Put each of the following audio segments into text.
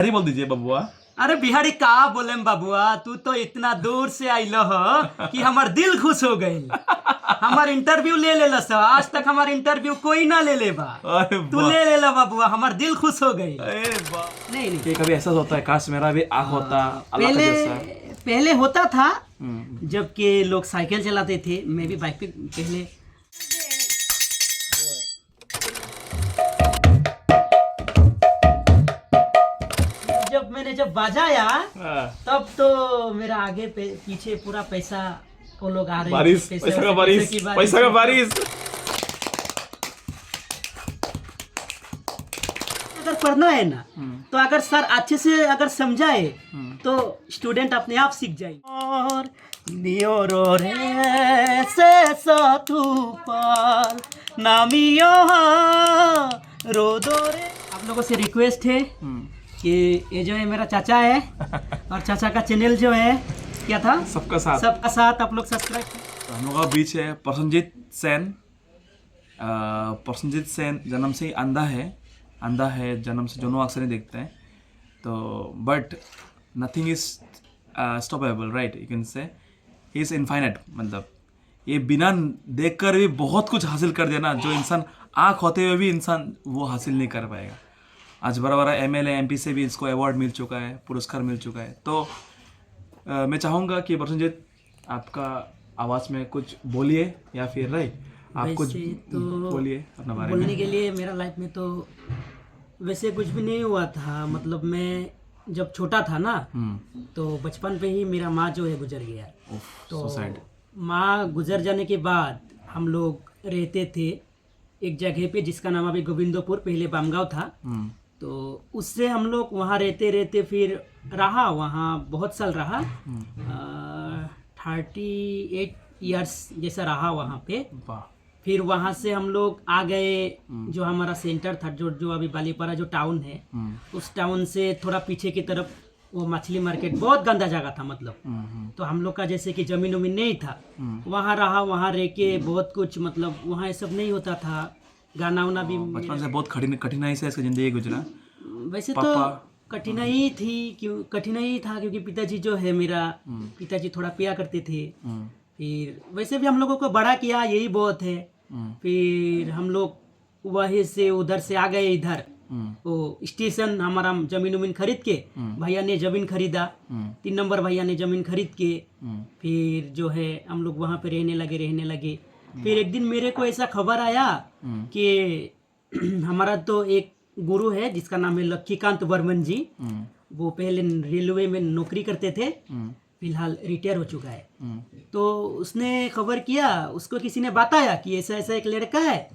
अरे बोल दीजिए बबुआ। अरे बिहारी का बोले बाबुआ, तू तो इतना दूर से आइल हो कि हमार दिल खुश हो गई। हमार इंटरव्यू ले लेलस, आज तक हमार इंटरव्यू कोई ना ले ले बा, तू ले ले ला बाबुआ, हमार दिल खुश हो गई। नहीं नहीं, कभी ऐसा होता है काश मेरा भी आँख होता अल्लाह का जैसा। पहले होता था जब के लोग साइकिल चलाते थे, मैं भी बाइक पे पहले। जब बजाया तब तो मेरा आगे पीछे पूरा पैसा वो लोग आ रहे बारिश, पैसा का बारिश, पैसा का बारिश। अगर पढ़ना है ना तो अगर सर अच्छे से अगर समझाए तो स्टूडेंट अपने आप सीख जाए। और नियोरो रे से सातु पार नामियो रोदो रे। आप लोगों से रिक्वेस्ट है कि ये जो है मेरा चाचा है और चाचा का चैनल जो है क्या था, सबका साथ आप लोग सब्सक्राइब। तो हम लोग का बीच है प्रसन्नजीत सेन। प्रसन्नजीत सेन जन्म से ही अंधा है, जन्म से दोनों अक्सर नहीं देखते हैं। तो but nothing is stoppable, right, you can say he is infinite. मतलब ये बिना देखकर भी बहुत कुछ हासिल कर देना, जो इंसान आँख होते हुए भी इंसान वो हासिल नहीं कर पाएगा। आज बड़ा बड़ा MLA MP से भी इसको अवार्ड मिल चुका है, पुरस्कार मिल चुका है। तो मैं चाहूँगा कि प्रसन्नजीत आपका आवाज़ में कुछ बोलिए, या फिर राइट आप कुछ तो बोलिए अपना बारे में। बोलने के लिए मेरा लाइफ में तो वैसे कुछ भी नहीं हुआ था। मतलब मैं जब छोटा था ना तो बचपन पे ही मेरा माँ जो है गुजर गया। तो माँ गुजर जाने के बाद हम लोग रहते थे एक जगह पे जिसका नाम अभी गोविंदपुर, पहले बामगांव था। तो उससे हम लोग वहाँ रहते फिर रहा, वहाँ बहुत साल रहा, 38 इयर्स जैसा रहा वहाँ पे। फिर वहाँ से हम लोग आ गए, जो हमारा सेंटर था, जो अभी बालीपारा जो टाउन है, उस टाउन से थोड़ा पीछे की तरफ वो मछली मार्केट, बहुत गंदा जगह था मतलब। तो हम लोग का जैसे कि जमीन उमीन नहीं था, वहाँ रहा, वहाँ रह के बहुत कुछ, मतलब वहाँ ये सब नहीं होता था। गाना उना भी बचपन से बहुत कठिनाई से इसकी जिंदगी गुजरा। वैसे तो कठिनाई थी, क्यों कठिनाई था क्योंकि पिताजी जो है मेरा, पिताजी थोड़ा पिया करते थे। फिर वैसे भी हम लोगों को बड़ा किया, यही बहुत है। फिर हम लोग वहीं से उधर से आ गए इधर, वो स्टेशन हमारा जमीन उमीन खरीद के, भैया ने जमीन खरीदा, 3 नंबर भैया ने जमीन खरीद के फिर जो है हम लोग वहाँ पे रहने लगे। फिर एक दिन मेरे को ऐसा खबर आया कि हमारा तो एक गुरु है जिसका नाम है लक्ष्मीकांत वर्मन जी, वो पहले रेलवे में नौकरी करते थे, फिलहाल रिटायर हो चुका है। तो उसने खबर किया, उसको किसी ने बताया कि ऐसा ऐसा एक लड़का है,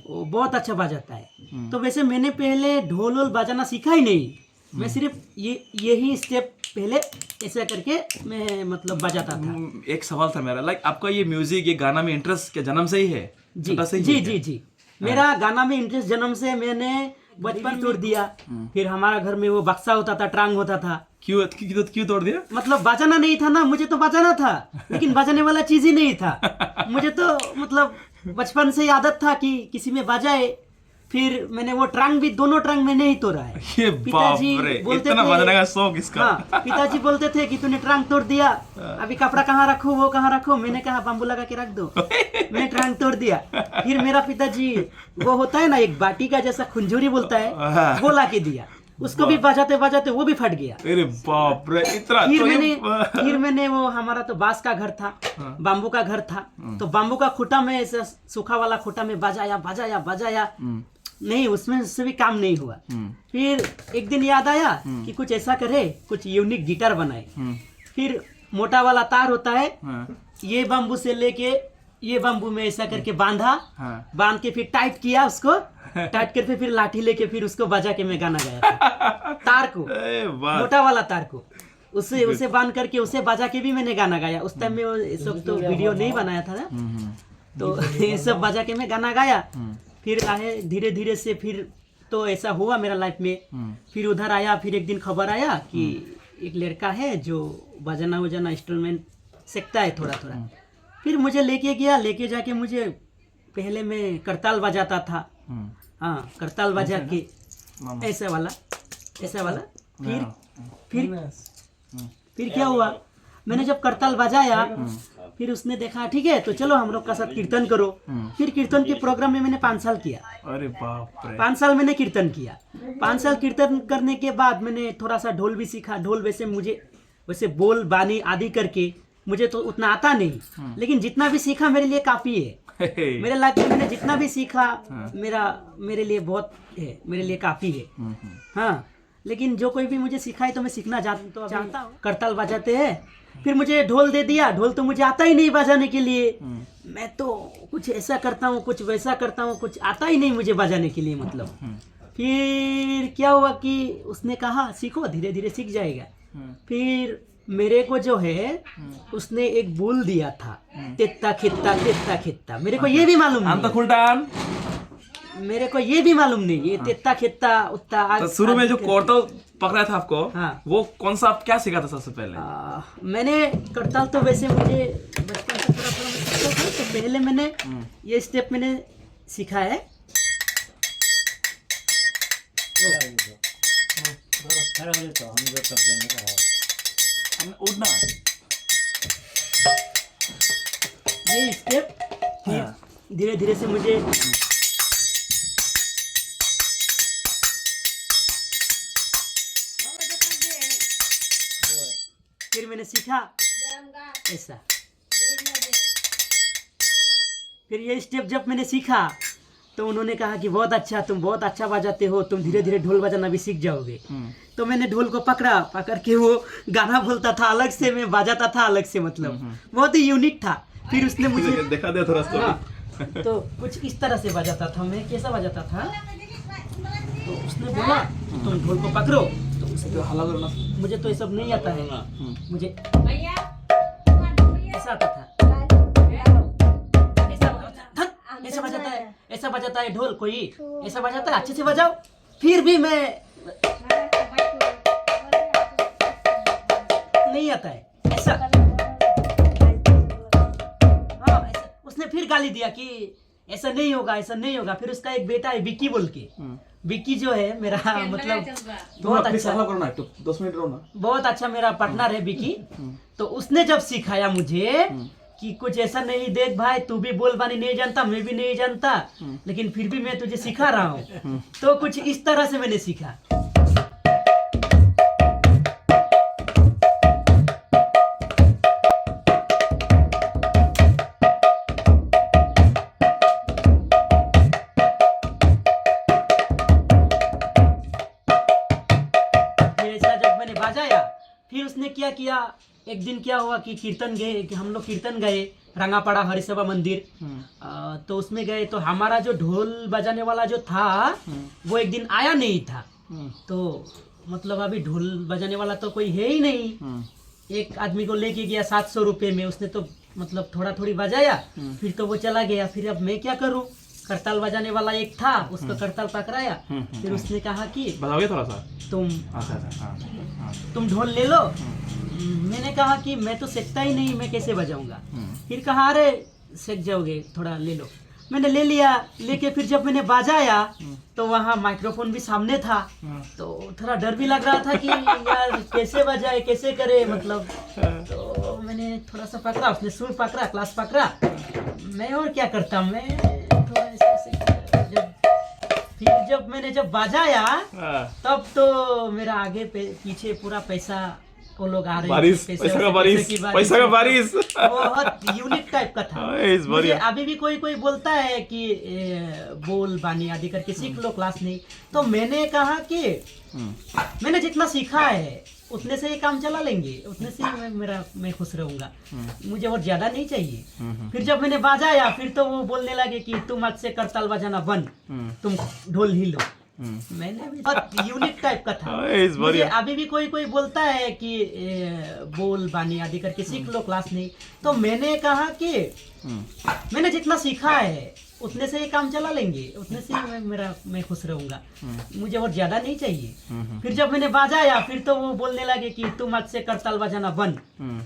वो बहुत अच्छा बजाता है। तो वैसे मैंने पहले ढोल वोल बजाना सीखा ही नहीं, मैं सिर्फ यही स्टेप पहले ऐसा करके मैं मतलब बजाता था। एक सवाल था मेरा, लाइक आपका ये म्यूजिक, ये गाना में इंटरेस्ट क्या जन्म से ही है? जी, मेरा गाना में इंटरेस्ट जन्म से, मैंने बचपन तोड़ दिया। फिर हमारा घर में वो बक्सा होता था, ट्रांग होता था। क्यों तोड़ दिया? मतलब बजाना नहीं था ना, मुझे तो बजाना था लेकिन बजाने वाला चीज ही नहीं था। मुझे तो मतलब बचपन से ही आदत था कि किसी में बजाए। फिर मैंने वो ट्रंक भी, दोनों ट्रंक मैंने ही तोड़ा है। ये पिताजी बोलते थे, बजाने का शौक इसका। हाँ, पिताजी बोलते थे कि तूने ट्रंक तोड़ दिया, अभी कपड़ा कहाँ रखूं, वो कहाँ रखूं। मैंने कहा बाम्बू लगा के रख दो। मैंने ट्रंक तोड़ दिया। फिर मेरा पिताजी, वो होता है ना एक बाटी का जैसा खुंजूरी बोलता है, वो ला के दिया, उसको भी बजाते वो भी फट गया। अरे बाप रे, इतना। फिर मैंने वो, हमारा तो बांस का घर था, बाम्बू का घर था, तो बाम्बू का खूटा में, ऐसा सूखा वाला खूटा में बजाया नहीं, उसमें से भी काम नहीं हुआ। फिर एक दिन याद आया कि कुछ ऐसा करे, कुछ यूनिक गिटार बनाए। फिर मोटा वाला तार होता है, ये बाम्बू से लेके ये बाम्बू में ऐसा करके बांधा, बांध के फिर टाइट किया उसको, टाइट करके फिर लाठी लेके फिर उसको बजा के मैं गाना गाया था। तार को, मोटा वाला तार को, उसे बांध करके उसे बजा के भी मैंने गाना गाया। उस टाइम में वो सब तो वीडियो नहीं बनाया था ना, तो ये सब बजा के मैं गाना गाया। फिर आए धीरे से, फिर तो ऐसा हुआ मेरा लाइफ में। फिर उधर आया, फिर एक दिन खबर आया कि एक लड़का है जो बजाना वजाना इंस्ट्रूमेंट सीखता है थोड़ा। फिर मुझे लेके जाके मुझे, पहले मैं करताल बजाता था, हाँ करताल बजा के, ऐसा वाला फिर क्या हुआ, मैंने जब करताल बजाया फिर उसने देखा ठीक है तो चलो हम लोग का साथ कीर्तन करो। फिर कीर्तन के प्रोग्राम में मैंने 5 साल किया। अरे बाप रे। 5 साल मैंने कीर्तन किया। 5 साल कीर्तन करने के बाद मैंने थोड़ा सा ढोल भी सीखा। ढोल वैसे बोल बानी आदि करके मुझे तो उतना आता नहीं, लेकिन जितना भी सीखा मेरे लिए काफी है। मेरे लाइफ में मैंने जितना भी सीखा मेरे लिए बहुत है, मेरे लिए काफी है। हाँ, लेकिन जो कोई भी मुझे सिखाए तो मैं सीखना चाहता हूँ। करताल बजाते हैं, फिर मुझे ढोल दे दिया। ढोल तो मुझे आता ही नहीं बजाने के लिए। मैं तो कुछ ऐसा करता हूँ, कुछ वैसा करता हूँ, कुछ आता ही नहीं मुझे बजाने के लिए मतलब। फिर क्या हुआ कि उसने कहा सीखो, धीरे धीरे सीख जाएगा। फिर मेरे को जो है उसने एक बोल दिया था, तेत्ता खित्ता। मेरे को ये भी मालूम नहीं, मेरे को ये भी मालूम नहीं ये तेत्ता खित्ता उत्ता। तो शुरू में जो करताल पकड़ा था आपको, हाँ, वो कौन सा, आप क्या सीखा था सबसे पहले? मैंने करताल तो वैसे मुझे बचपन से थोड़ा सीखा था, तो पहले मैंने ये स्टेप मैंने सीखा है। उड़ना ये स्टेप धीरे धीरे से मुझे फिर मैंने सीखा ऐसा। फिर ये स्टेप जब मैंने सीखा तो उन्होंने कहा कि बहुत अच्छा, तुम बहुत अच्छा बजाते हो, तुम धीरे धीरे ढोल बजाना भी सीख जाओगे। तो मैंने ढोल को पकड़ के वो गाना बोलता था अलग से, मैं बजाता था अलग से, मतलब बहुत ही यूनिक था। फिर उसने मुझे दिखा दिया थोड़ा सा। तो कुछ इस तरह से बजाता था मैं। कैसा बजाता था तो उसने बोला तुम ढोल को पकड़ो, तो उसने हल्ला करना। मुझे तो ये सब नहीं आता है, मुझे ऐसा आता था, ऐसा बजाता है ढोल, कोई ऐसा बजाता है, अच्छे से बजाओ। फिर भी मैं नहीं आता है ऐसा। हाँ, ऐसा। उसने फिर गाली दिया कि ऐसा नहीं होगा, ऐसा नहीं होगा। फिर उसका एक बेटा है विक्की बोल के, विक्की जो है मेरा मतलब बहुत अच्छा, 10 मिनट रहो ना, बहुत अच्छा मेरा पार्टनर है विक्की। तो उसने जब सिखाया मुझे कि कुछ ऐसा नहीं, देख भाई तू भी बोल बानी नहीं जानता, मैं भी नहीं जानता, लेकिन फिर भी मैं तुझे सिखा रहा हूँ। तो कुछ इस तरह से मैंने सीखा। ऐसा जब मैंने बजाया, फिर उसने क्या किया, एक दिन क्या हुआ कि कीर्तन गए, कि हम लोग कीर्तन गए रंगापाड़ा हरिसभा मंदिर। तो उसमें गए तो हमारा जो ढोल बजाने वाला जो था वो एक दिन आया नहीं था। तो मतलब अभी ढोल बजाने वाला तो कोई है ही नहीं। एक आदमी को लेके गया 700 रुपये में, उसने तो मतलब थोड़ा थोड़ी बजाया, फिर तो वो चला गया। फिर अब मैं क्या करूँ, करताल बजाने वाला एक था, उसको करताल पकड़ाया। फिर उसने कहा कि बताओगे थोड़ा सा तुम ढोल ले लो। मैंने कहा कि मैं तो सीखता ही नहीं, मैं कैसे बजाऊंगा। फिर कहा अरे सीख जाओगे, थोड़ा ले लो। मैंने ले लिया, लेके फिर जब मैंने बजाया तो वहाँ माइक्रोफोन भी सामने था, तो थोड़ा डर भी लग रहा था कि यार कैसे बजाए, कैसे करे मतलब। तो मैंने थोड़ा सा पकड़ा, उसने सुर पकड़ा, क्लास पकड़ा, मैं और क्या करता, मैं थोड़ा ऐसे फिर जब मैंने बजाया तब तो मेरा आगे पीछे पूरा पैसा वो लोग आ रहे हैं, पैसा का बारिश बहुत यूनिक टाइप का था। मुझे अभी भी कोई बोलता है कि बोल बानी आदि करके सीख लो, क्लास नहीं। तो मैंने कहा कि मैंने जितना सीखा है उतने से ये काम चला लेंगे, उतने से मैं खुश रहूंगा, मुझे और ज्यादा नहीं चाहिए। फिर जब मैंने बजाया फिर तो वो बोलने लगे कि तुम आज से करताल बजाना बंद, तुम ढोल ही लो। मैंने भी बहुत यूनिक टाइप का था। मुझे अभी भी कोई बोलता है कि बोल बानी आदि करके सीख लो, क्लास नहीं। तो मैंने कहा कि मैंने जितना सीखा है उतने से ये काम चला लेंगे, उतने से मैं खुश रहूंगा, मुझे और ज्यादा नहीं चाहिए। फिर जब मैंने बजाया फिर तो वो बोलने लगे कि तुम आज से करताल बजाना बंद,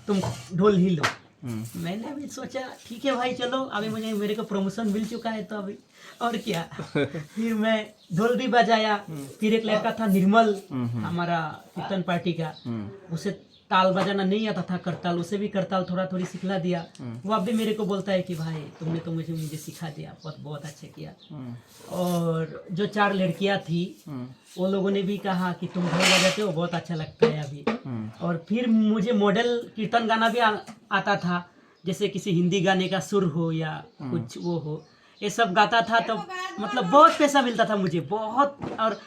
तुम ढोल ही लो। मैंने भी सोचा ठीक है भाई चलो, अभी मेरे को प्रमोशन मिल चुका है तो अभी और क्या। फिर मैं ढोल भी बजाया। फिर एक लड़का था निर्मल, हमारा कीर्तन पार्टी का, उसे ताल बजाना नहीं आता था, करताल, उसे भी करताल थोड़ा थोड़ी सिखला दिया। वो अब भी मेरे को बोलता है कि भाई तुमने तो मुझे सिखा दिया, बहुत बहुत अच्छा किया। और जो 4 लड़कियां थी वो लोगों ने भी कहा कि तुम ढोल बजाते हो, बहुत अच्छा लगता है अभी। और फिर मुझे मॉडल कीर्तन गाना भी आता था, जैसे किसी हिंदी गाने का सुर हो या कुछ वो हो, ये सब गाता था। तो मतलब बहुत पैसा मिलता था मुझे, बहुत। और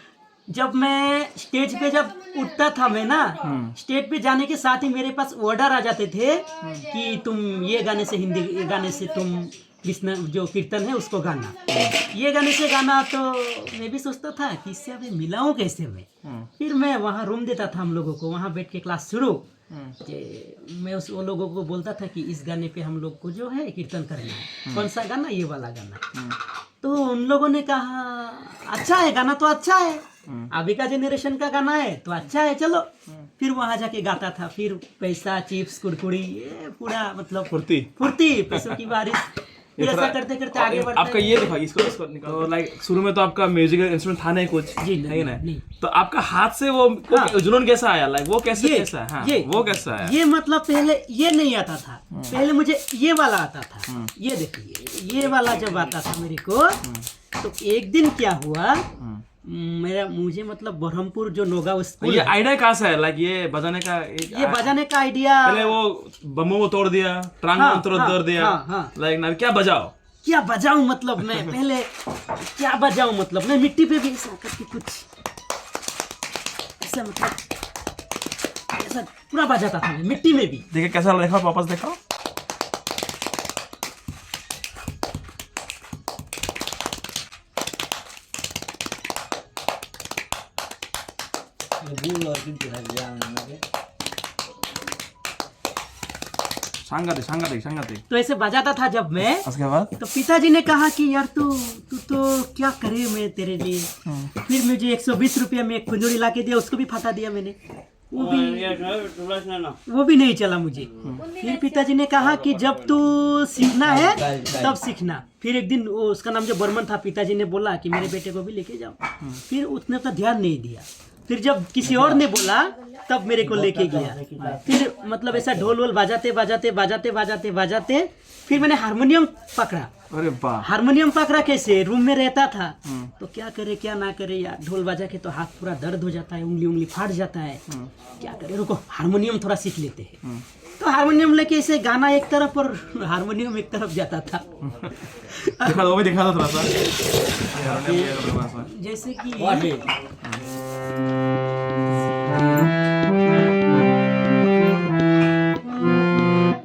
जब मैं स्टेज पे जब उठता था मैं ना, स्टेज पे जाने के साथ ही मेरे पास ऑर्डर आ जाते थे कि तुम ये गाने से, हिंदी गाने से तुम कृष्ण जो कीर्तन है उसको गाना, ये गाने से गाना। तो मैं भी सोचता था कि इससे अभी मिलाऊं कैसे मैं। फिर मैं वहाँ रूम देता था हम लोगों को, वहाँ बैठ के क्लास शुरू। मैं वो लोगों को बोलता था कि इस गाने पे हम लोग को जो है कीर्तन करना है, कौन सा गाना, ये वाला गाना। तो उन लोगों ने कहा अच्छा है गाना, तो अच्छा है, अभी का जनरेशन का गाना है तो अच्छा है, चलो। फिर वहां जाके गाता था। फिर पैसा, चिप्स, कुरकुरी, ये पूरा मतलब फुर्ती पैसों की बारिश। फिर ऐसा करते करते आगे बढ़ते। आपका ये देखो, इसको निकालो। तो लाइक शुरू में तो आपका म्यूजिकल इंस्ट्रूमेंट था नहीं कुछ, जी है ना? तो आपका हाथ से वो जुनून कैसा आया? लाइक वो कैसा? हाँ, वो कैसा आया? ये मतलब पहले ये नहीं आता था, पहले मुझे ये वाला आता था। ये देखिए, ये वाला जब आता था मेरे को, तो एक दिन क्या हुआ, मुझे मतलब बरहमपुर जो नोगा स्कूल, ये आइडिया कहाँ से है? लाइक ये बजाने का आइडिया पहले वो बम्बू को तोड़ दिया, ट्रांग तोड़ दिया, लाइक ना क्या बजाऊं मतलब मैं पहले क्या बजाऊं, मतलब मैं मिट्टी पे भी ऐसा करके कुछ ऐसा, मतलब ऐसा पूरा बजाता था मैं मिट्टी में भी। देखिए कैसा देखा, वापस देखा। सांगाते। तो ऐसे बजाता था जब मैं, उसके बाद तो पिताजी ने कहा कि यार तू तो क्या करे मैं तेरे लिए। फिर मुझे 120 रुपये में एक फुंजड़ी ला के दिया, उसको भी फटा दिया मैंने, वो भी नहीं चला मुझे। फिर पिताजी ने कहा कि जब तू सीखना है तब सीखना। फिर एक दिन वो, उसका नाम जो बर्मन था, पिताजी ने बोला कि मेरे बेटे को भी लेके जाओ। फिर उसने तो ध्यान नहीं दिया। फिर जब किसी और ने बोला तब मेरे को लेके गया। फिर मतलब ऐसा ढोल वोल बजाते फिर मैंने हारमोनियम पकड़ा। अरे वाह! हारमोनियम पकड़ा कैसे, रूम में रहता था तो क्या करे क्या ना करे यार, ढोल बजा के तो हाथ पूरा दर्द हो जाता है, उंगली फाट जाता है, क्या करे, रुको हारमोनियम थोड़ा सीख लेते हैं। तो हारमोनियम लेके ऐसे गाना एक तरफ और हारमोनियम एक तरफ जाता था। वो भी दिखा दो थोड़ा सा, जैसे कि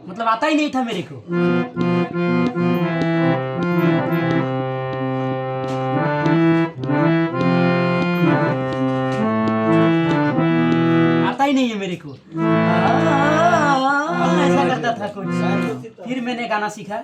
मतलब आता ही नहीं था मेरे को। आता ही नहीं है मेरे को, ऐसा करता था कुछ। फिर मैंने गाना सीखा।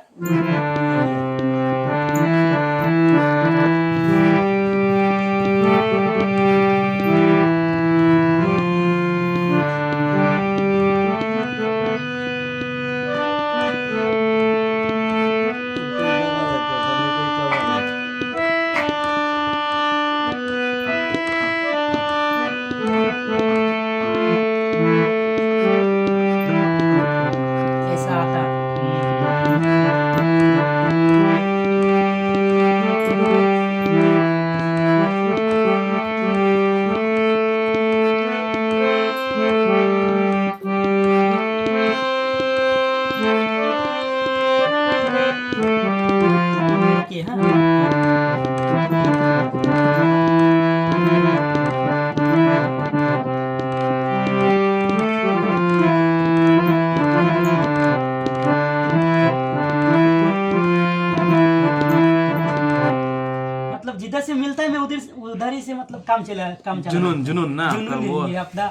जिधर से मिलता है मैं उधर ही से मतलब काम चला जुनून ना वो अपना।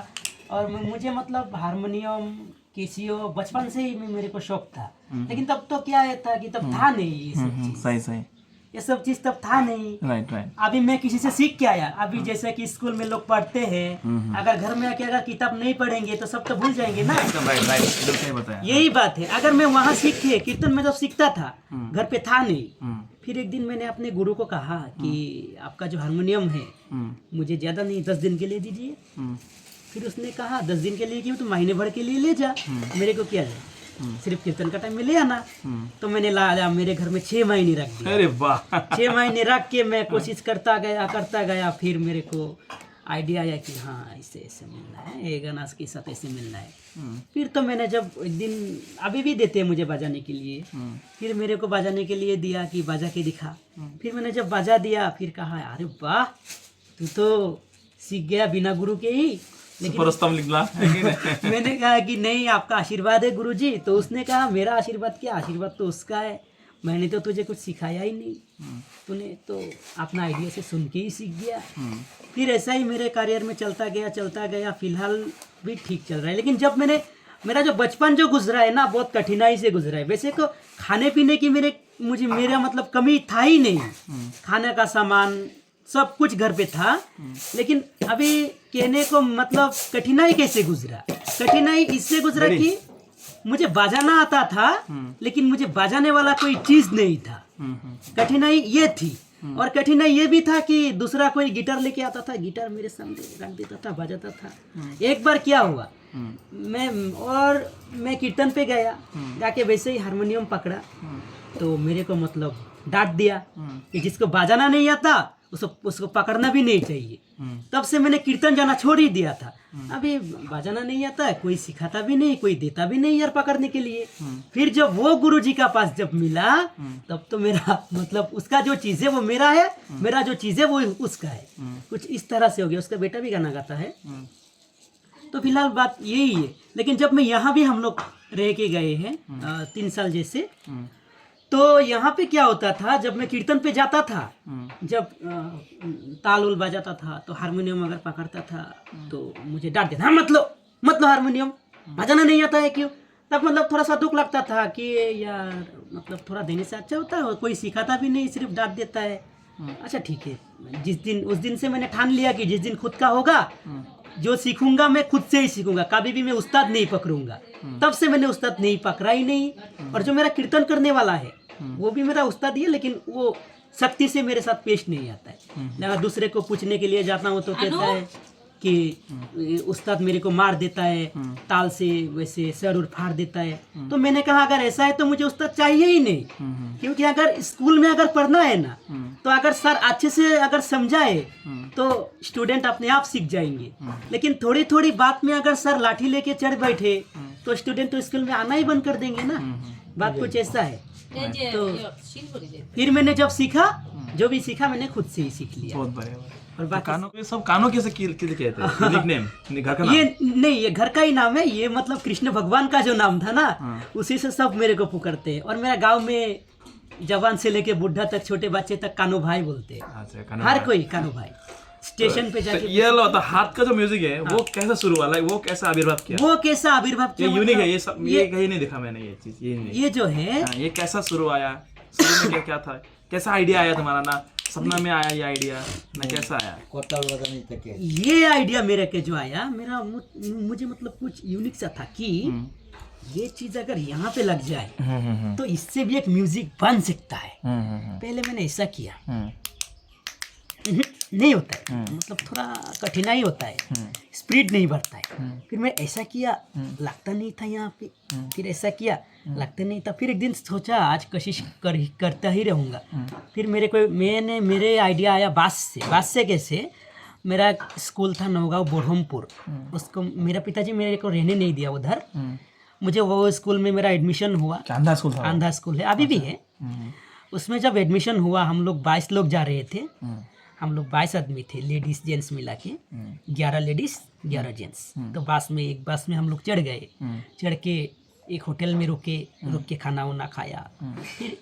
और मुझे मतलब हारमोनियम, कैसियो बचपन से ही मेरे को शौक था, लेकिन तब तो क्या था कि तब था नहीं ये सब चीज। सही ये सब चीज तब था नहीं। Right right. अभी मैं किसी से सीख के आया। अभी जैसे कि स्कूल में लोग पढ़ते हैं, अगर घर में आके अगर किताब नहीं पढ़ेंगे तो सब तो भूल जाएंगे ना। एकदम राइट राइट, एकदम सही बताया। यही बात है। अगर मैं वहाँ सीखे, कीर्तन में जब सीखता था, घर पे था नहीं। फिर एक दिन मैंने अपने गुरु को कहा कि आपका जो हारमोनियम है मुझे ज़्यादा नहीं 10 दिन के लिए दीजिए। फिर उसने कहा 10 दिन के लिए क्यों, तो महीने भर के लिए ले जा, मेरे को क्या है, सिर्फ कीर्तन का टाइम में ले आना। तो मैंने लाया, मेरे घर में 6 महीने रख दिया। अरे वाह। 6 महीने रख के मैं कोशिश करता गया। फिर मेरे को आइडिया आया कि हाँ ऐसे ऐसे मिलना है, ये गाना के साथ ऐसे मिलना है। फिर तो मैंने जब एक दिन, अभी भी देते हैं मुझे बजाने के लिए, फिर मेरे को बजाने के लिए दिया कि बजा के दिखा। फिर मैंने जब बजा दिया, फिर कहा अरे वाह तू तो सीख गया बिना गुरु के ही। सुपरस्तम निकला है कि नहीं? मैंने कहा कि नहीं, आपका आशीर्वाद है गुरुजी। तो उसने कहा मेरा आशीर्वाद क्या, आशीर्वाद तो उसका है, मैंने तो तुझे कुछ सिखाया ही नहीं, तूने तो अपना आइडिया से सुन के ही सीख गया। फिर ऐसा ही मेरे करियर में चलता गया। फिलहाल भी ठीक चल रहा है। लेकिन जब मेरा जो बचपन जो गुजरा है ना, बहुत कठिनाई से गुजरा है। वैसे तो खाने पीने की मेरा मतलब कमी था ही नहीं, खाने का सामान सब कुछ घर पे था। लेकिन अभी कहने को मतलब कठिनाई कैसे गुजरा, कठिनाई इससे गुजरा कि मुझे बजाना आता था, लेकिन मुझे बजाने वाला कोई चीज नहीं था। कठिनाई ये थी। और कठिनाई ये भी था कि दूसरा कोई गिटार लेके आता था, गिटार मेरे सामने रख देता था, बजाता था। एक बार क्या हुआ, मैं कीर्तन पे गया, जाके वैसे ही हारमोनियम पकड़ा, तो मेरे को मतलब डांट दिया कि जिसको बजाना नहीं आता उसको पकड़ना भी नहीं चाहिए। तब से मैंने कीर्तन जाना छोड़ ही दिया था। अभी बजाना नहीं आता है, कोई सिखाता भी नहीं, कोई देता भी नहीं यार पकड़ने के लिए। फिर जब वो गुरुजी का पास जब मिला, तब तो मेरा मतलब उसका जो चीज़ है वो मेरा है, मेरा जो चीज़ है वो उसका है। कुछ इस तरह से हो गया। उसका बेटा भी गाना गाता है। तो फिलहाल बात यही है। लेकिन जब मैं यहाँ भी हम लोग रह के गए हैं 3 साल जैसे, तो यहाँ पे क्या होता था, जब मैं कीर्तन पे जाता था, जब ताल उल बजाता था, तो हारमोनियम अगर पकड़ता था तो मुझे डांट देता, हाँ मत लो हारमोनियम, बजाना नहीं आता है क्यों। तब मतलब थोड़ा सा दुख लगता था कि यार मतलब थोड़ा देने से अच्छा होता है, और कोई सिखाता भी नहीं, सिर्फ डांट देता है। अच्छा ठीक है, उस दिन से मैंने ठान लिया कि जिस दिन खुद का होगा, जो सीखूंगा मैं खुद से ही सीखूंगा, कभी भी मैं उस्ताद नहीं पकड़ूंगा। तब से मैंने उस्ताद नहीं पकड़ा ही नहीं। और जो मेरा कीर्तन करने वाला है वो भी मेरा उस्ताद ही है, लेकिन वो सख्ती से मेरे साथ पेश नहीं आता है। अगर दूसरे को पूछने के लिए जाता हूँ तो कहता है कि उस्ताद मेरे को मार देता है, ताल से वैसे सर उर फाड़ देता है। तो मैंने कहा अगर ऐसा है तो मुझे उस्ताद चाहिए ही नहीं, क्योंकि अगर स्कूल में अगर पढ़ना है ना, तो अगर सर अच्छे से अगर समझाए तो स्टूडेंट अपने आप सीख जाएंगे। लेकिन थोड़ी थोड़ी बात में अगर सर लाठी लेके चढ़ बैठे तो स्टूडेंट तो स्कूल में आना ही बंद कर देंगे ना। बात कुछ ऐसा है। तो फिर मैंने जब सीखा, जो भी सीखा मैंने खुद से ही सीख लिया। बहुत बढ़िया। और बाकी सब कानों कैसे कहते हैं? निकनेम घर का नाम? ये नहीं, ये घर का ही नाम है। ये मतलब कृष्ण भगवान का जो नाम था ना, उसी से सब मेरे को पुकारते हैं। और मेरा गांव में जवान से लेके बुढ़ा तक, छोटे बच्चे तक कानू भाई बोलते हैं। हर कोई कानू भाई। स्टेशन पे जाके ये लो, तो हाथ का जो म्यूजिक है वो कैसा शुरू हुआ, वो कैसा आविर्भाव किया? ये यूनिक है, ये सब ये कहीं नहीं देखा मैंने ये चीज। ये जो है ये कैसा शुरू आया, शुरू में क्या था, कैसा आइडिया आया तुम्हारा ना? सपना में आया ये आइडिया ना, कैसा आया? ये आइडिया मेरे के जो आया, मुझे मतलब कुछ यूनिक सा था कि ये चीज अगर यहाँ पे लग जाए तो इससे भी एक म्यूजिक बन सकता है। पहले मैंने ऐसा किया, नहीं होता है, मतलब थोड़ा कठिनाई होता है, स्पीड नहीं बढ़ता है। फिर मैं ऐसा किया, लगता नहीं था यहाँ पे। फिर ऐसा किया, लगता नहीं था। फिर एक दिन सोचा आज कोशिश करता ही रहूँगा। फिर मेरे आइडिया आया बास से कैसे। मेरा स्कूल था नौगांव बोरहमपुर, उसको मेरा पिताजी मेरे को रहने नहीं दिया उधर। मुझे वो स्कूल में मेरा एडमिशन हुआ। अंधा स्कूल था? अंधा स्कूल है, अभी भी है। उसमें जब एडमिशन हुआ, हम लोग 22 लोग जा रहे थे। हम लोग 22 आदमी थे, लेडीज जेंट्स मिला के 11 लेडीज 11 जेंट्स। तो एक बस में हम लोग चढ़ गए। चढ़ के एक होटल में रुक के खाना वाना खाया। फिर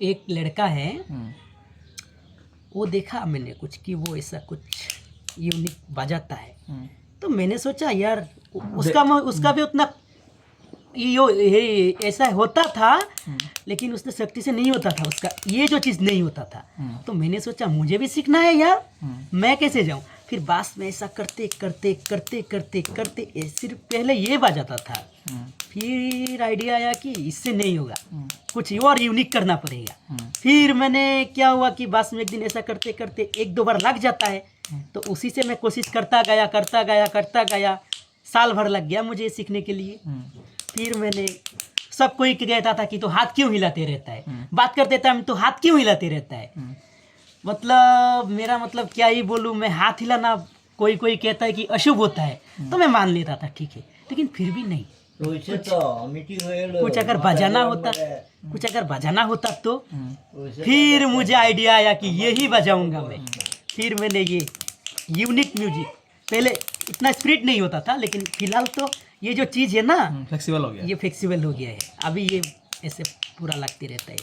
एक लड़का है, वो देखा मैंने कुछ कि वो ऐसा कुछ यूनिक बजाता है। तो मैंने सोचा यार उसका भी उतना ये ऐसा होता था, लेकिन उसने शक्ति से नहीं होता था उसका, ये जो चीज़ नहीं होता था। तो मैंने सोचा मुझे भी सीखना है यार, मैं कैसे जाऊँ। फिर बांस में ऐसा करते करते करते करते करते सिर्फ पहले ये बजाता था, फिर आइडिया आया कि इससे नहीं होगा, कुछ और यूनिक करना पड़ेगा। फिर मैंने क्या हुआ कि बांस में एक दिन ऐसा करते करते 1-2 बार लग जाता है, तो उसी से मैं कोशिश करता गया, साल भर लग गया मुझे सीखने के लिए। फिर मैंने सब कोई कहता था कि तो हाथ क्यों हिलाते रहता है, बात करते टाइम तो हाथ क्यों हिलाते रहता है। मतलब मेरा मतलब क्या ही बोलूँ मैं, हाथ हिलाना कोई कहता है कि अशुभ होता है, तो मैं मान लेता था ठीक है, लेकिन फिर भी नहीं। कुछ अगर बजाना होता तो फिर मुझे आइडिया आया कि यही बजाऊंगा मैं। फिर मैंने ये यूनिक म्यूजिक, पहले इतना स्पिरिट नहीं होता था, लेकिन फिलहाल तो ये जो चीज़ है ना फ्लेक्सिबल हो गया, ये फ्लेक्सिबल हो गया है। अभी ये ऐसे पूरा लगते रहता है,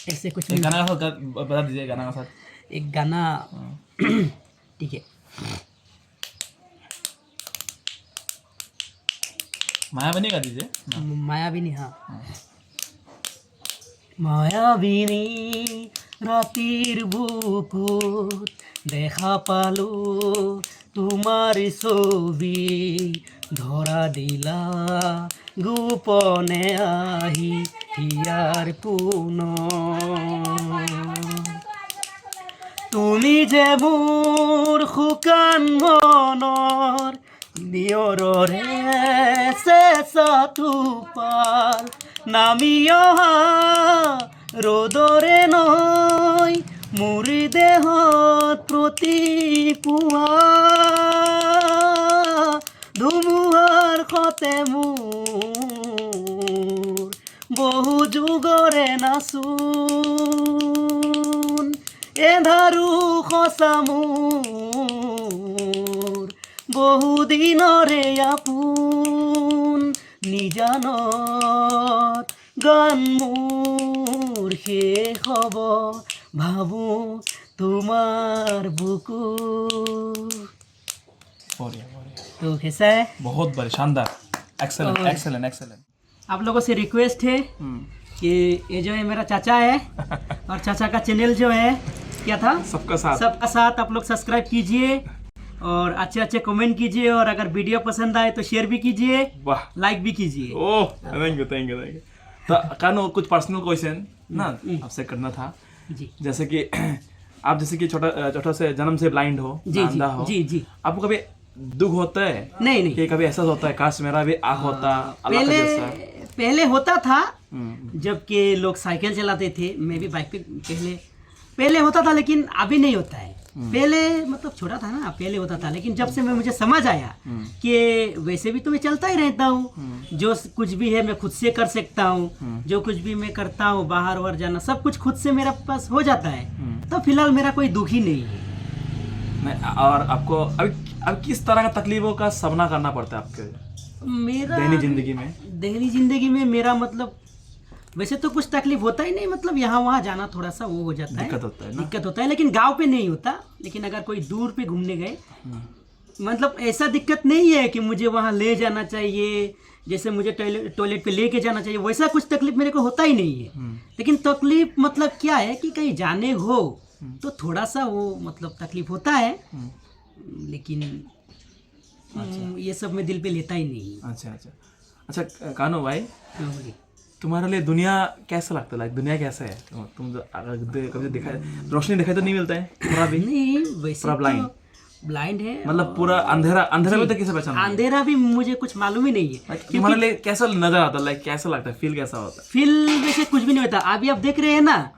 ऐसे कुछ एक गाना का साथ बता दीजिए, गाना का साथ एक गाना ठीक है। मायाबनी गा दीजिए। मायाबिनी, हाँ। মায়াবিনী রাতির বুকুত দেখা পালো তোমার ছবি, ধরা দিলা গোপনে আহি হিয়ার পুন। তুমি যে মোৰ শুকান মনৰ নিয়ৰৰে চেঁচাটো পাল, নামি অহা ৰ'দৰে নৈ মোৰ দেহত প্ৰতি পুৱা, ধুমুহাৰ সতে মোৰ বহু যুগৰে নাচোন, এন্ধাৰো সঁচা মোৰ বহুদিনৰে আপোন, নিজানত গান মোৰ শেষ হ'ব ভাবোঁ তোমাৰ বুকু। तो कैसा है? बहुत बढ़िया, शानदार, एक्सेलेंट एक्सेलेंट एक्सेलेंट। आप लोगों से रिक्वेस्ट है कि ये जो है मेरा चाचा है और चाचा का चैनल जो है क्या था, सबका साथ, आप लोग सब्सक्राइब कीजिए और अच्छे कमेंट कीजिए, और अगर वीडियो पसंद आए तो शेयर भी कीजिए, वाह, लाइक भी कीजिए। Oh thank you thank you thank you. तो कानो कुछ पर्सनल क्वेश्चन ना आपसे करना था जी। जैसे कि आप जैसे कि छोटा से जन्म से ब्लाइंड हो, जी अंधा हो, जी जी। आपको कभी दुख होता है? नहीं कि कभी एहसास होता है काश मेरा भी आँख होता अल्लाह का जैसा? पहले होता था, जबकि लोग साइकिल चलाते थे, मैं भी बाइक पे पहले होता था, लेकिन अभी नहीं होता है। पहले मतलब छोटा था ना, पहले होता था, लेकिन जब से मुझे समझ आया कि वैसे भी तो मैं चलता ही रहता हूँ, जो कुछ भी है मैं खुद से कर सकता हूँ, जो कुछ भी मैं करता हूँ, बाहर वाहर जाना सब कुछ खुद से मेरा पास हो जाता है, तो फिलहाल मेरा कोई दुख ही नहीं है। और आपको अब किस तरह का तकलीफों का सामना करना पड़ता है आपके मेरा दैनिक जिंदगी में? दैनिक जिंदगी में मेरा मतलब वैसे तो कुछ तकलीफ होता ही नहीं, मतलब यहाँ वहाँ जाना थोड़ा सा वो हो जाता है, दिक्कत होता है, लेकिन गांव पे नहीं होता। लेकिन अगर कोई दूर पे घूमने गए, मतलब ऐसा दिक्कत नहीं है कि मुझे वहाँ ले जाना चाहिए, जैसे मुझे टॉयलेट पे लेके जाना चाहिए, वैसा कुछ तकलीफ मेरे को होता ही नहीं है। लेकिन तकलीफ मतलब क्या है कि कहीं जाने हो तो थोड़ा सा वो मतलब तकलीफ होता है, लेकिन ये सब मैं दिल पे लेता ही नहीं। अच्छा कानो भाई, तुम्हारे लिए दुनिया कैसा लगता है? दुनिया कैसा है? तुम कभी देखा है, रोशनी दिखाई तो नहीं मिलता है पूरा भी? नहीं, वैसे पूरा ब्लाइंड है, मतलब पूरा अंधेरा में तो कैसे पहचान? अंधेरा भी मुझे कुछ मालूम ही नहीं है। तुम्हारे लिए कैसा नजर आता है, कैसा लगता है, फील कैसा होता है? फील वैसे कुछ भी नहीं होता। अभी आप देख रहे हैं ना,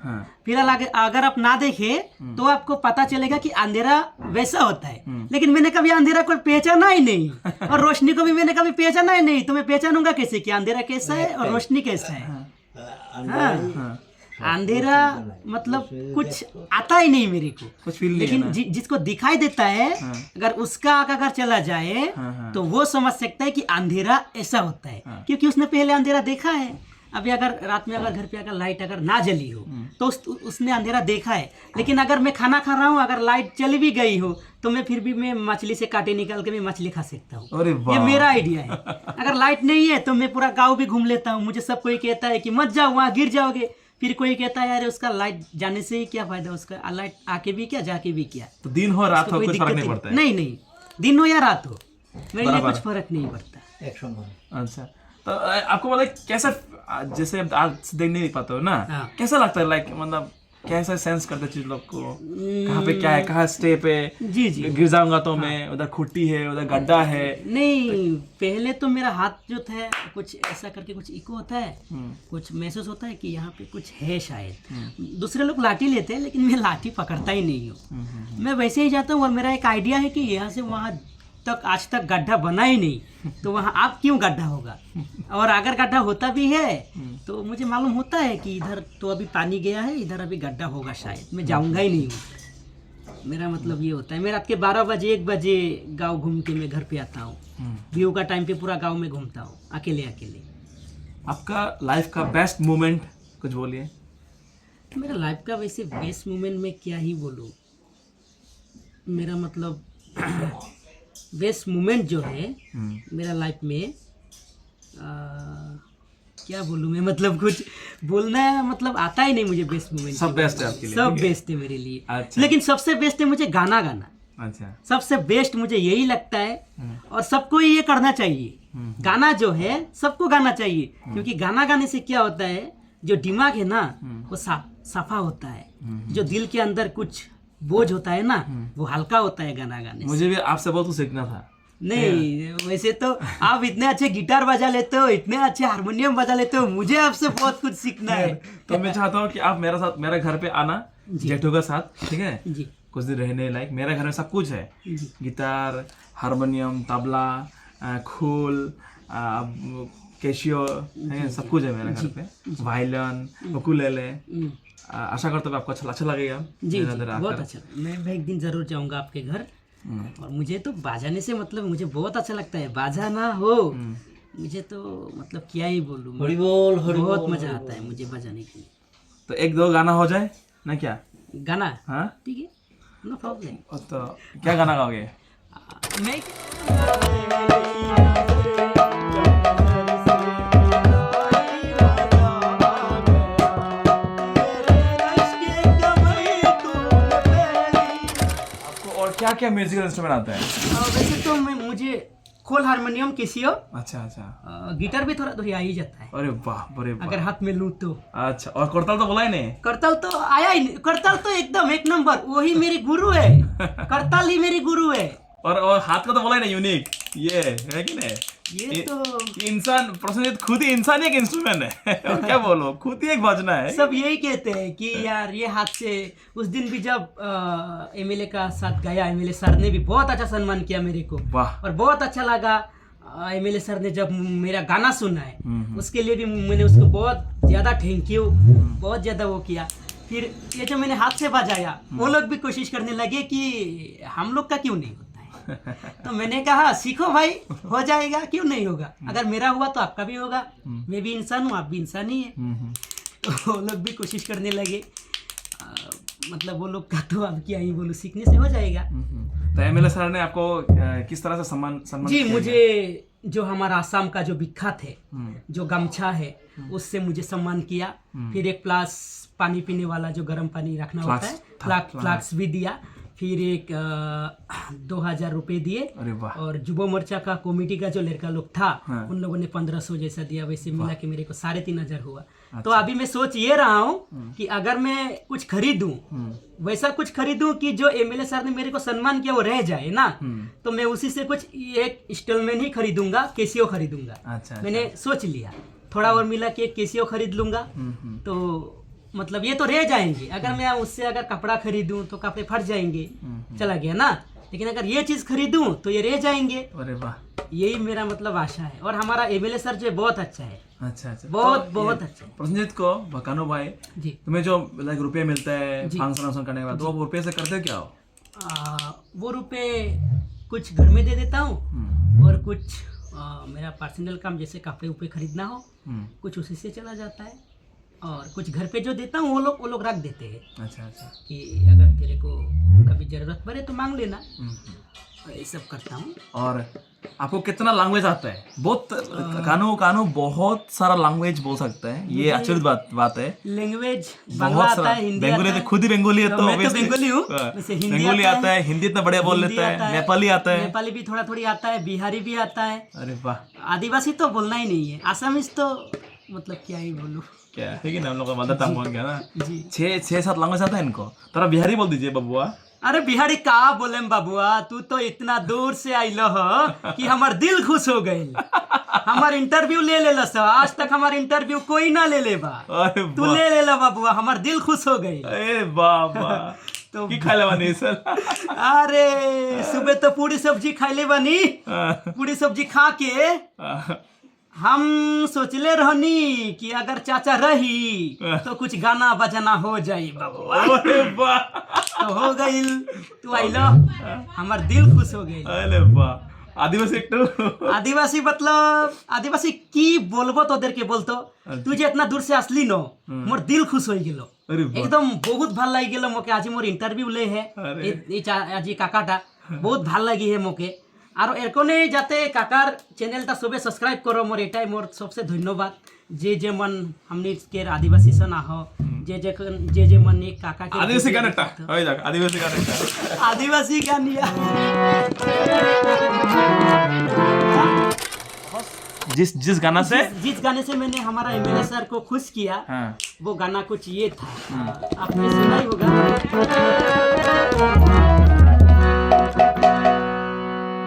फिलहाल अगर आप ना देखे तो आपको पता चलेगा कि अंधेरा वैसा होता है, लेकिन मैंने कभी अंधेरा को पहचाना ही नहीं और रोशनी को भी मैंने कभी पहचाना ही नहीं, तो मैं पहचानूंगा कैसे कि अंधेरा कैसा है और रोशनी कैसा है? अंधेरा मतलब कुछ आता ही नहीं मेरे को, कुछ फील नहीं। लेकिन जिसको दिखाई देता है, अगर उसका आंख अगर चला जाए तो वो समझ सकता है कि अंधेरा ऐसा होता है, क्योंकि उसने पहले अंधेरा देखा है। अभी अगर रात में अगर घर पे अगर लाइट अगर ना जली हो तो उसने अंधेरा देखा है, लेकिन अगर मैं खाना खा रहा हूँ अगर लाइट चली भी गई हो तो मैं फिर भी मैं मछली से कांटे निकाल के मैं मछली खा सकता हूँ। अरे ये वाह, मेरा आइडिया है। अगर लाइट नहीं है तो मैं पूरा गाँव भी घूम लेता हूँ। मुझे सब कोई कहता है कि मत जाओ वहाँ गिर जाओगे, फिर कोई कहता है यार उसका लाइट जाने से ही क्या फायदा, उसका लाइट आके भी क्या जाके भी क्या। तो दिन हो रात हो कोई कुछ फर्क दिक्कत नहीं पड़ता है? नहीं, दिन हो या रात हो मेरे लिए बराबर। कुछ फर्क नहीं पड़ता। अच्छा, तो आपको मतलब कैसा, जैसे आप देख नहीं पाते हो ना, हाँ। कैसा लगता है, लाइक मतलब कैसा सेंस करते हैं चीज लोग को, कहाँ पे क्या है, कहाँ स्टेप है, जी जी। गिर जाऊंगा तो मैं, उधर खुट्टी है, उधर गड्ढा है। नहीं, पहले तो मेरा हाथ जो था कुछ ऐसा करके कुछ इको होता है, कुछ महसूस होता है कि यहाँ पे कुछ है शायद। दूसरे लोग लाठी लेते हैं लेकिन मैं लाठी पकड़ता ही नहीं हूँ। मैं वैसे ही जाता हूँ और मेरा एक आइडिया है कि यहाँ से वहाँ तक आज तक गड्ढा बना ही नहीं, तो वहाँ आप क्यों गड्ढा होगा, और अगर गड्ढा होता भी है तो मुझे मालूम होता है कि इधर तो अभी पानी गया है, इधर अभी गड्ढा होगा शायद, मैं जाऊँगा ही नहीं हूँ। मेरा मतलब ये होता है। मैं रात के 12 बजे 1 बजे गांव घूम के मैं घर पे आता हूँ। व्यू का टाइम पे पूरा गांव में घूमता हूँ अकेले अकेले। आपका लाइफ का बेस्ट मोमेंट कुछ बोलिए। मेरा लाइफ का वैसे बेस्ट मोमेंट में क्या ही बोलूँ, मेरा मतलब बेस्ट मोमेंट जो है मेरा लाइफ में क्या बोलूँ मैं, मतलब कुछ बोलना मतलब आता ही नहीं मुझे। बेस्ट मोमेंट सब बेस्ट है आपके लिए? सब बेस्ट है मेरे लिए। अच्छा। लेकिन सबसे बेस्ट है मुझे गाना गाना। अच्छा, सबसे बेस्ट मुझे यही लगता है, और सबको ये करना चाहिए। गाना जो है सबको गाना चाहिए, क्योंकि गाना गाने से क्या होता है, जो दिमाग है ना वो सफा होता है, जो दिल के अंदर कुछ बोझ होता है ना वो हल्का होता है गाना गाने से। मुझे भी आपसे बहुत कुछ सीखना था। नहीं, वैसे तो आप इतने अच्छे गिटार बजा लेते हो, इतने अच्छे हारमोनियम बजा लेते हो, मुझे आपसे बहुत कुछ सीखना है। तो मैं चाहता हूँ कि आप मेरे साथ, मेरे घर पे आना जेठू के साथ, ठीक है? जी कुछ दिन रहने लायक। मेरे घर में सब कुछ है, जी। गिटार, हारमोनियम, तबला, खूल, कैशियो है, सब कुछ है मेरे घर पे, वायलिन, उकुलेले। आशा करता हूँ आपको अच्छा लगेगा। जी मेरा जी, इधर बहुत आकर। अच्छा। मैं एक दिन जरूर जाऊंगा आपके घर, और मुझे तो बाजाने से मतलब मुझे बहुत अच्छा लगता है। बाजा ना हो मुझे तो मतलब क्या ही बोलूँ, बहुत मजा आता है मुझे बजाने के लिए। तो 1-2 गाना हो जाए ना क्या? गाना हाँ, ठीक है, नो प्रॉब्लम। तो क्या गाना गाओगे? मैं आपको और क्या क्या म्यूजिकल इंस्ट्रूमेंट आता है? वैसे तो मुझे खोल, हारमोनियम, कैसियो, अच्छा अच्छा, गिटार भी थोड़ा थोड़ी आ ही जाता है अरे वाह, बड़े वाह। अगर हाथ में लूँ तो। अच्छा, और करताल तो बोला ही नहीं? करताल तो आया ही नहीं, करताल तो एकदम 1 नंबर, वही मेरी गुरु है, करताल ही मेरी गुरु है। और हाथ का तो बोला ही नहीं, यूनिक ये है कि नहीं? ये तो इंसान, प्रसन्नजीत खुद ही इंसान ही एक इंस्ट्रूमेंट है। और क्या बोलो, खुद ही एक बजना है। सब यही कहते हैं कि यार ये हाथ से। उस दिन भी जब एमएलए का साथ गया, एमएलए सर ने भी बहुत अच्छा सम्मान किया मेरे को, वाह। और बहुत अच्छा लगा। एमएलए सर ने जब मेरा गाना सुना है उसके लिए भी मैंने उसको बहुत ज़्यादा थैंक यू, बहुत ज़्यादा वो किया। फिर ये जो मैंने हाथ से बजाया, वो लोग भी कोशिश करने लगे कि हम लोग का क्यों नहीं होता है। तो मैंने कहा सीखो भाई, हो जाएगा, क्यों नहीं होगा। अगर मेरा हुआ तो आपका भी होगा, मैं भी इंसान हूँ, आप भी इंसान ही है। तो वो लोग भी कोशिश करने लगे। मतलब वो लोग का तो अब क्या ही बोलूं, सीखने से हो जाएगा। तो एमएलए सर ने आपको किस तरह से सम्मान जी, किया मुझे जो हमारा आसाम का जो विख्यात है, जो गमछा है, उससे मुझे सम्मान किया। फिर एक प्लास पानी पीने वाला जो गर्म पानी रखना होता है, फ्लास्क भी दिया। फिर एक 2000 रुपये दिए। अरे वाह। और युवा मोर्चा का कमेटी का जो लड़का लोग था, उन लोगों ने 1500 जैसा दिया। वैसे मिला के मेरे को 3500 हुआ। तो अभी मैं सोच ये रहा हूँ कि अगर मैं कुछ खरीदूं, वैसा कुछ खरीदूं कि जो एमएलए सर ने मेरे को सम्मान किया वो रह जाए ना, तो मैं उसी से कुछ एक इंस्टॉलमेंट ही खरीदूंगा, कैसियो खरीदूंगा। अच्छा, मैंने सोच लिया, थोड़ा और मिला के कैसियो खरीद लूंगा। तो मतलब ये तो रह जाएंगे। अगर मैं उससे अगर कपड़ा खरीदूं तो कपड़े फट जाएंगे, चला गया ना। लेकिन अगर ये चीज खरीदूं तो ये रह जाएंगे। अरे वाह, यही मेरा मतलब आशा है। और हमारा एमएलए सर जो बहुत अच्छा है, अच्छा अच्छा, बहुत बहुत अच्छा है। प्रसन्नजीत को भकानो भाई, जी, तुम्हें जो लाइक रुपये मिलता है फंक्शन करने के बाद, तो आप रुपये से करते क्या हो? वो रुपए कुछ घर में दे देता हूँ और कुछ मेरा पर्सनल काम जैसे कपड़े उपड़े खरीदना हो कुछ उसी से चला जाता है, और कुछ घर पे जो देता हूँ वो लोग रख देते हैं अच्छा अच्छा। कि अगर तेरे को कभी ज़रूरत पड़े तो मांग लेना। ये सब करता हूँ। और आपको कितना लैंग्वेज आता है? बहुत कानू बहुत सारा लैंग्वेज बोल सकता है, ये आश्चर्य बात है। लैंग्वेज बांग्ला बहुत आता सारा है, हिंदी बंगाली आता तो है। खुद ही बंगाली है, तो तो मैं तो obviously- बंगाली हूँ, हाँ, वैसे हिंदी बंगाली आता है, हिंदी इतना बढ़िया बोल हिंदी लेता आता है, है, नेपाली आता है। नेपाली भी थोड़ा थोड़ी आता है, बिहारी भी आता है। अरे वाह, आदिवासी तो बोलना ही नहीं है, आसामीज तो मतलब क्या ही बोलूँ। क्या है कि ना, हम लोग का मदर टंग हो गया ना। जी 6-7 लैंग्वेज आता है इनको। थोड़ा बिहारी बोल दीजिए बबुआ। अरे बिहारी का बोले बाबुआ, तू तो इतना दूर से आइल हो कि हमार दिल खुश हो गई। हमार इंटरव्यू ले ले लस, आज तक हमार इंटरव्यू कोई ना ले ले बा, अरे तू ले ले ला बाबुआ, हमार दिल खुश हो गई। अरे बाबा तो की खाले बानी सर? अरे सुबह तो पूरी सब्जी खाइले बानी, पूरी सब्जी खा के हम सोचले रहनी कि अगर चाचा रही तो कुछ गाना बजाना हो जाई बाबुआ। अरे वाह, तो हो गई, तू आइलो, हमार दिल खुश हो गई। अरे वाह। आदिवासी एकटू आदिवासी मतलब आदिवासी की बोलबो তোদের কে বলতো, তুই যে इतना दूर से আসলি नो, मोर दिल खुश हो गेलो, अरे वाह। एकदम बहुत ভাল লাগি গেল মোকে। আজি মোর ইন্টারভিউ লে হে अरे। আজি কাকাটা বহুত ভাল লাগি হে মোকে। আর এরকনে যাতে কাকার চ্যানেলটা সবে সাবস্ক্রাইব করো, মোর এটাই মোর সবসে ধন্যবাদ। যে যে মন हमनी के आदिवासी से ना हो, যে मन एक काका के आदिवासी गाना হয়ে যাক, आदिवासी गाना। आदिवासी गानिया जिस गाना से जिस गाने से मैंने हमारा एमएलए सर को खुश किया, हाँ। वो गाना कुछ ये था, आपने सुना ही होगा।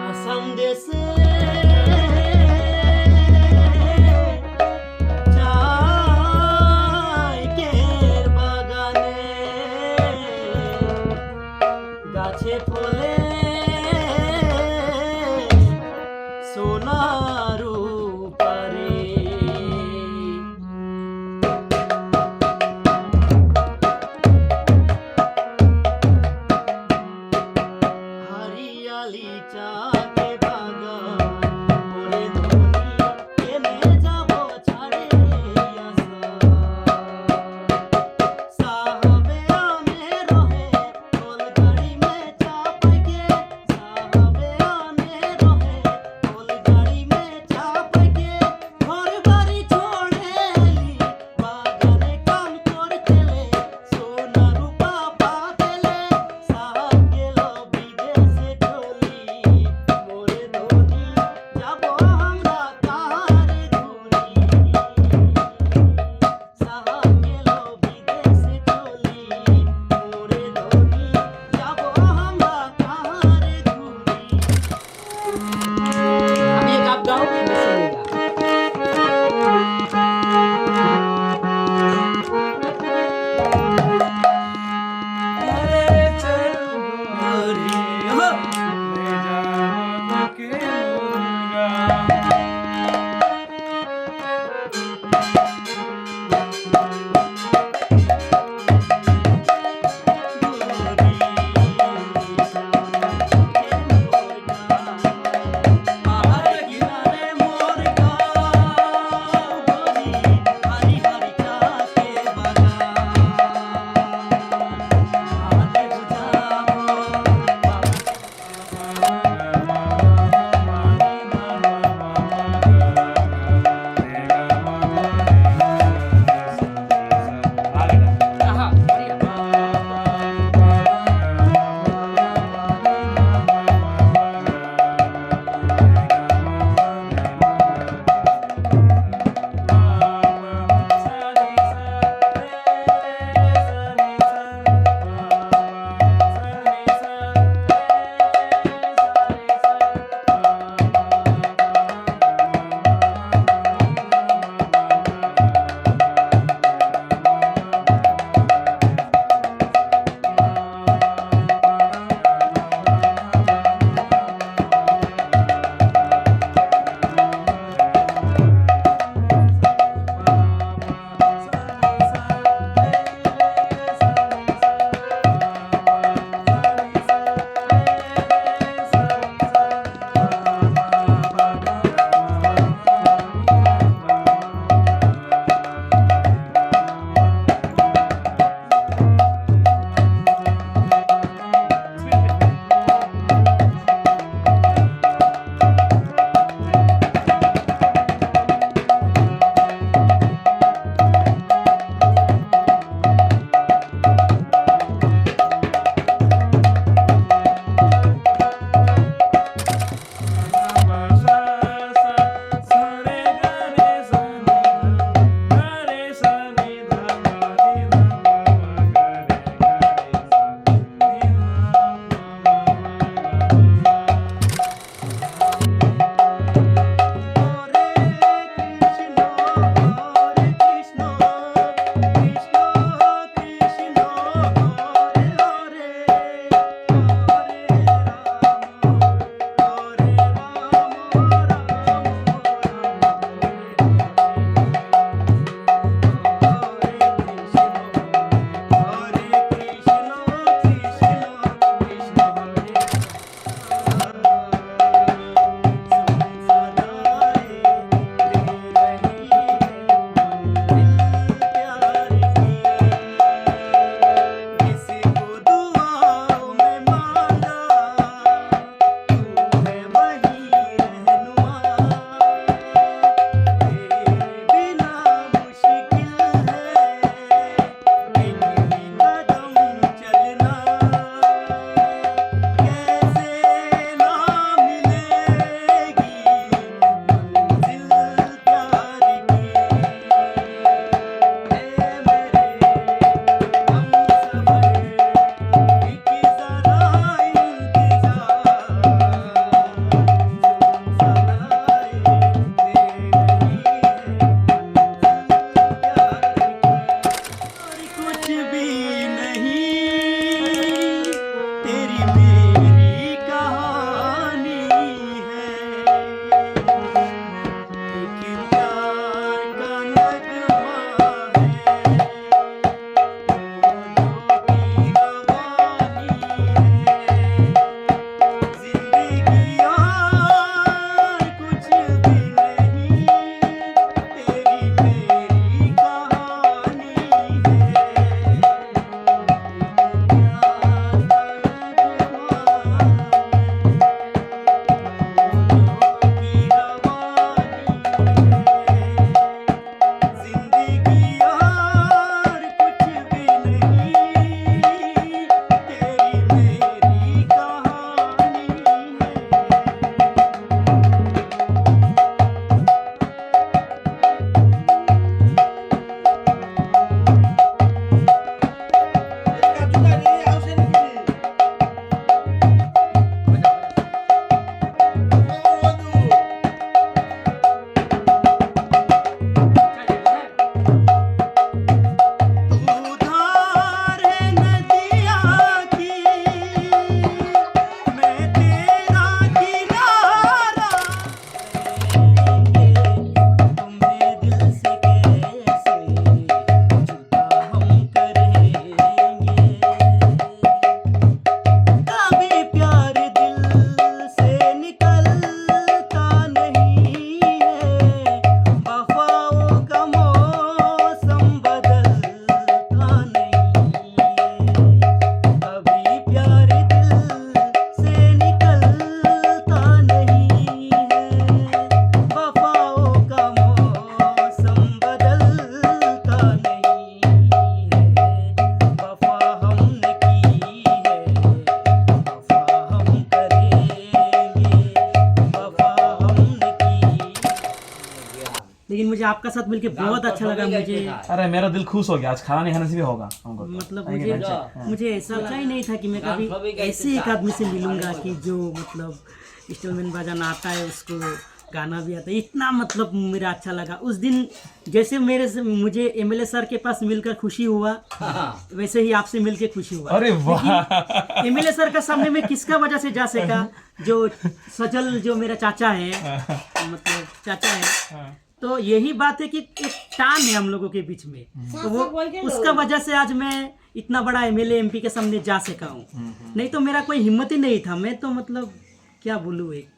असम देश चाय केर बागाने गाছে ফলে সোনার উপরে हरियाली चाके बागान ओरे धनी केने जाबो ছাড়ে আসা साहबे आने रहे गोलगाड़ी में चाप के साहबे आने रहे गोलगाड़ी में लेकिन मुझे आपका साथ मिलके बहुत अच्छा लगा। मुझे अरे मेरा दिल खुश हो गया, आज खाना नहीं खाने से भी होगा हमको। मतलब मुझे ऐसा लगा ही नहीं था कि मैं कभी ऐसे एक आदमी से मिलूंगा कि जो मतलब इंस्ट्रूमेंट बजाना आता है, उसको गाना भी आता है। इतना मतलब मेरा अच्छा लगा उस दिन। जैसे मुझे एमएलए सर के पास मिलकर खुशी हुआ, वैसे ही आपसे मिलके खुशी हुआ। अरे वाह, एमएलए सर का सामने में किसका वजह से जा सका, जो सजल जो मेरा चाचा है, मतलब चाचा है, तो यही बात है कि एक टान है हम लोगों के बीच में, तो वो उसका वजह से आज मैं इतना बड़ा एमएलए एमपी के सामने जा सका हूँ। नहीं तो मेरा कोई हिम्मत ही नहीं था। मैं तो मतलब क्या बोलूँ, एक